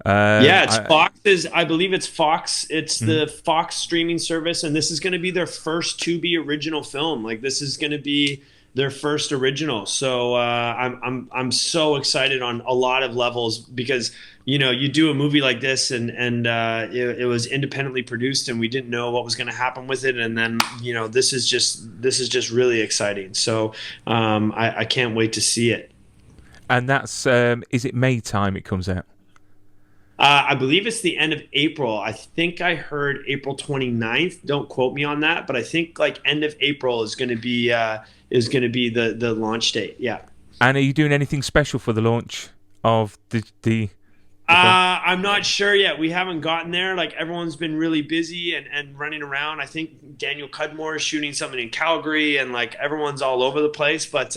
It's Fox's. I believe it's Fox. It's the Fox streaming service, and this is going to be their first TUBI original film. Like, this is going to be their first original. So I'm so excited on a lot of levels, because, you know, you do a movie like this, and it was independently produced, and we didn't know what was going to happen with it, and then, you know, this is just really exciting. So I can't wait to see it. And that's is it May time it comes out? I believe it's the end of April. I think I heard April 29th. Don't quote me on that, but I think like end of April is going to be the launch date. Yeah. And are you doing anything special for the launch of the I'm not sure yet. We haven't gotten there. Like, everyone's been really busy and running around. I think Daniel Cudmore is shooting something in Calgary, and like, everyone's all over the place. But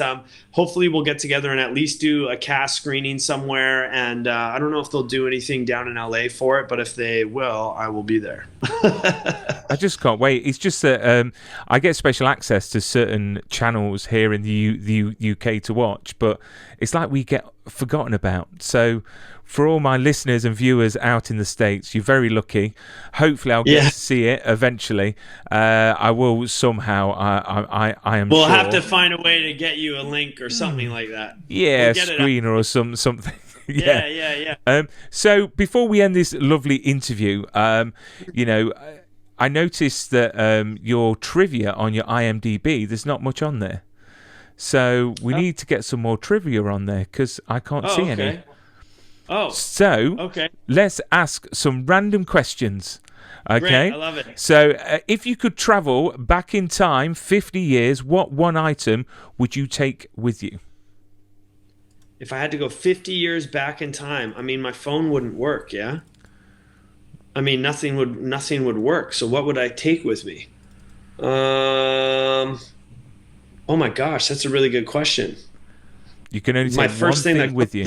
hopefully we'll get together and at least do a cast screening somewhere. And I don't know if they'll do anything down in LA for it, but if they will, I will be there. I just can't wait. It's just that I get special access to certain channels here in the UK to watch, but it's like we get forgotten about. So for all my listeners and viewers out in the States, you're very lucky. Hopefully I'll get to see it eventually. I will somehow. I am We'll sure. have to find a way to get you a link or something like that. Yeah, screener or something. Yeah. So before we end this lovely interview, you know, I noticed that your trivia on your IMDb, there's not much on there. So we need to get some more trivia on there because I can't see any. So let's ask some random questions. Okay, great, I love it. So if you could travel back in time 50 years, what one item would you take with you? If I had to go 50 years back in time, I mean, my phone wouldn't work, yeah? I mean, nothing would work. So what would I take with me? Oh my gosh, that's a really good question. You can only take one thing with you.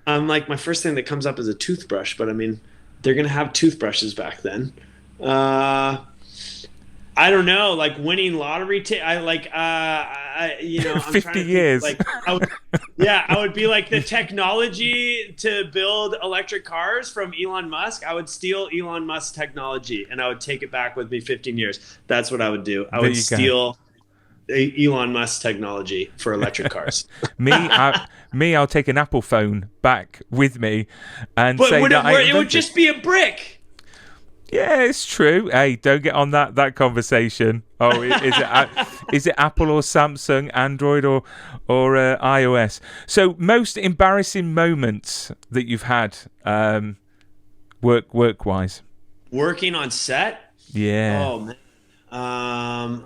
My first thing that comes up is a toothbrush, but I mean, they're going to have toothbrushes back then. I don't know, like winning lottery. I'm 50 years. I would be like the technology to build electric cars from Elon Musk. I would steal Elon Musk's technology and I would take it back with me 15 years. That's what I would do. I would steal Elon Musk's technology for electric cars. I'll take an Apple phone back with me and say it would just be a brick. Yeah, it's true. Hey, don't get on that conversation. Oh, is it Apple or Samsung, Android or iOS? So, most embarrassing moments that you've had, work wise. Working on set. Yeah. Oh man.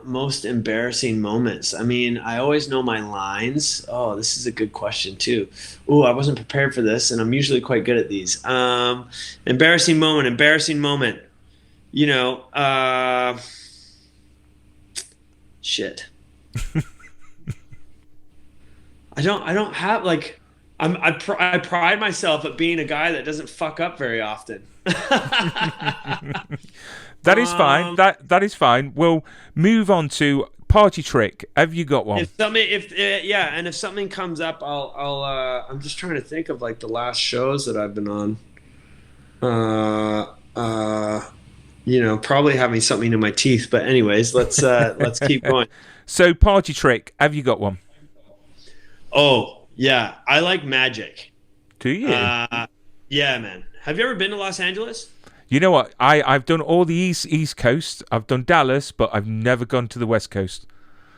Most embarrassing moments. I mean, I always know my lines. Oh, this is a good question too. Oh, I wasn't prepared for this, and I'm usually quite good at these. Embarrassing moment. You know, shit. I don't have like I pride myself at being a guy that doesn't fuck up very often. That is fine. That is fine. We'll move on to party trick. Have you got one? If something comes up, I'll I'm just trying to think of like the last shows that I've been on. You know, probably having something in my teeth. But anyways, let's keep going. So party trick. Have you got one? Oh yeah, I like magic. Do you? Yeah, man. Have you ever been to Los Angeles? You know what? I've done all the East Coast. I've done Dallas, but I've never gone to the West Coast.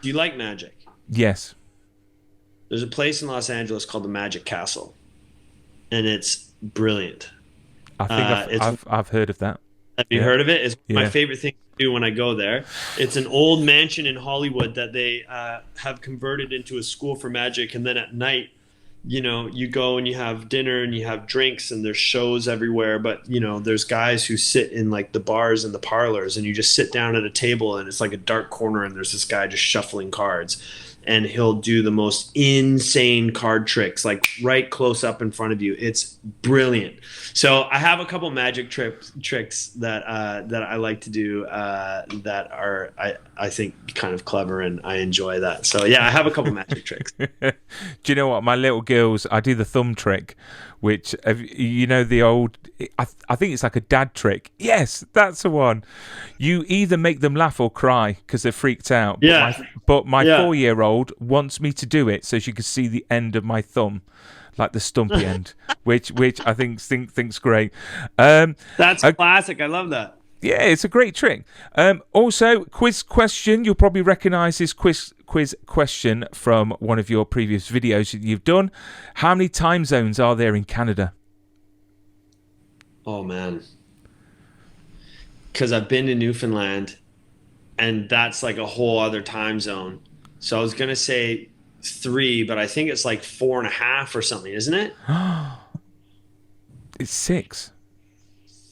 Do you like magic? Yes. There's a place in Los Angeles called the Magic Castle, and it's brilliant. I think I've heard of that. Have you heard of it? It's my favorite thing to do when I go there. It's an old mansion in Hollywood that they have converted into a school for magic, and then at night, you know, you go and you have dinner and you have drinks and there's shows everywhere, but you know, there's guys who sit in like the bars and the parlors, and you just sit down at a table and it's like a dark corner and there's this guy just shuffling cards, and he'll do the most insane card tricks like right close up in front of you. It's brilliant. So I have a couple magic tricks that I like to do that are I think kind of clever, and I enjoy that. So yeah, I have a couple magic tricks. Do you know what? My little girls, I do the thumb trick, which, you know, the old, I think it's like a dad trick. Yes, that's the one. You either make them laugh or cry because they're freaked out. Yeah. But my 4-year-old wants me to do it so she can see the end of my thumb, like the stumpy end, which I think's great. That's classic. I love that. Yeah, it's a great trick. Also, quiz question. You'll probably recognise this quiz question from one of your previous videos that you've done. How many time zones are there in Canada? Oh, man. Because I've been to Newfoundland, and that's like a whole other time zone. So I was going to say 3, but I think it's like 4.5 or something, isn't it? It's 6.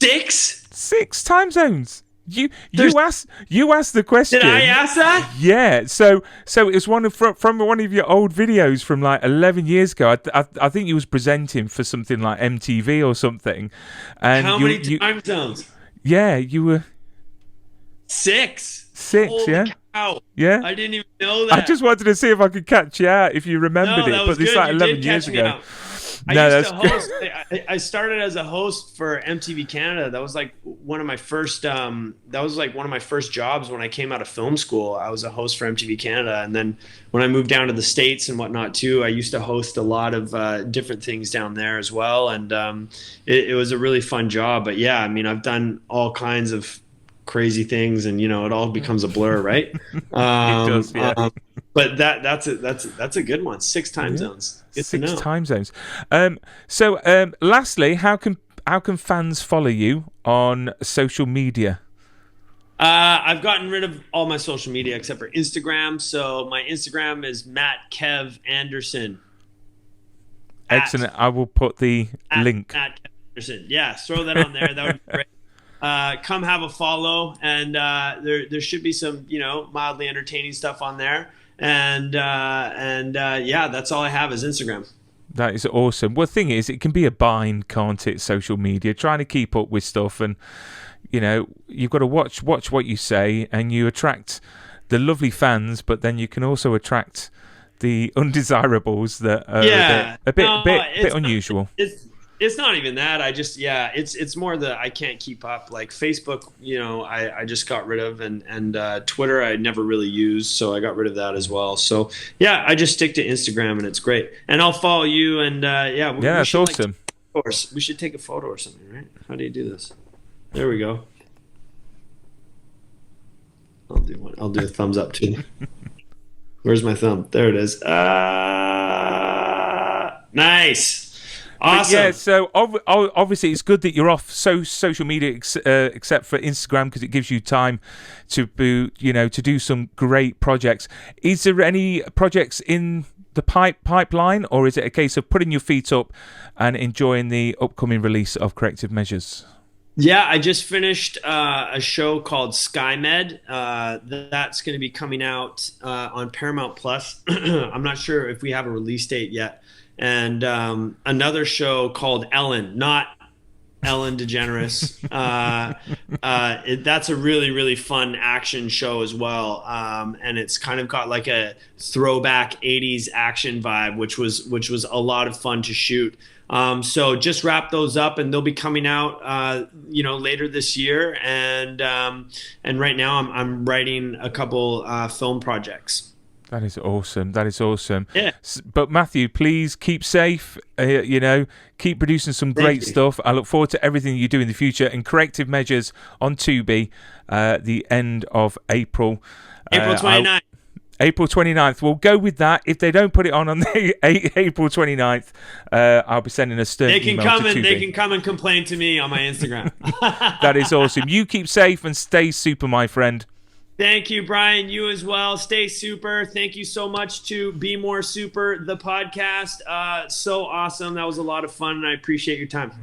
6? 6 time zones. You asked the question. Did I ask that? Yeah. So it was from one of your old videos from like 11 years ago. I think you was presenting for something like MTV or something. And how many time zones? Yeah, you were. 6, Holy yeah. cow. Yeah. I didn't even know I that. just wanted to see if I could catch you out if you remembered No, it, that but was it's good. like You 11 did years catch me ago. out. I No, used to that's host. I started as a host for MTV Canada. That was like one of my first. That was like one of my first jobs when I came out of film school. I was a host for MTV Canada, and then when I moved down to the States and whatnot too, I used to host a lot of different things down there as well. And it was a really fun job. But yeah, I mean, I've done all kinds of crazy things, and it all becomes a blur, right? it does, yeah. But that's a good one. 6 time zones. Good 6 to know. time zones. Lastly, how can fans follow you on social media? I've gotten rid of all my social media except for Instagram. So my Instagram is Matt Kev Anderson. Excellent. I will put the link. Matt Kev Anderson. Yeah, throw that on there. That would be great. Come have a follow, and there should be some mildly entertaining stuff on there. And yeah, that's all I have is Instagram. That is awesome. Well, the thing is, it can be a bind, can't it? Social media, trying to keep up with stuff, and you've got to watch what you say, and you attract the lovely fans, but then you can also attract the undesirables that are a bit unusual. It's not even that. It's more that I can't keep up. Like Facebook, I just got rid of, and Twitter I never really used, so I got rid of that as well. So yeah, I just stick to Instagram, and it's great. And I'll follow you, and that's awesome. We should take a photo or something, right? How do you do this? There we go. I'll do one. I'll do a thumbs up too. Where's my thumb? There it is. Nice. Awesome. Yeah, so obviously it's good that you're off social media except for Instagram, because it gives you time to do some great projects. Is there any projects in the pipeline, or is it a case of putting your feet up and enjoying the upcoming release of Corrective Measures? Yeah, I just finished a show called SkyMed. That's going to be coming out on Paramount Plus. I'm not sure if we have a release date yet. And another show called Ellen, not Ellen DeGeneres. That's a really, really fun action show as well. And it's kind of got like a throwback 80s action vibe, which was a lot of fun to shoot. So just wrap those up, and they'll be coming out, later this year. And right now I'm writing a couple film projects. That is awesome. Yeah. But Matthew, please keep safe. Keep producing some great stuff. I look forward to everything you do in the future. And Corrective Measures on TUBI, the end of April. April 29th. April 29th. We'll go with that. If they don't put it on the April 29th, I'll be sending a stern email to TUBI. They can come and complain to me on my Instagram. That is awesome. You keep safe and stay super, my friend. Thank you, Brian. You as well. Stay super. Thank you so much to Be More Super, the podcast. So awesome. That was a lot of fun, and I appreciate your time.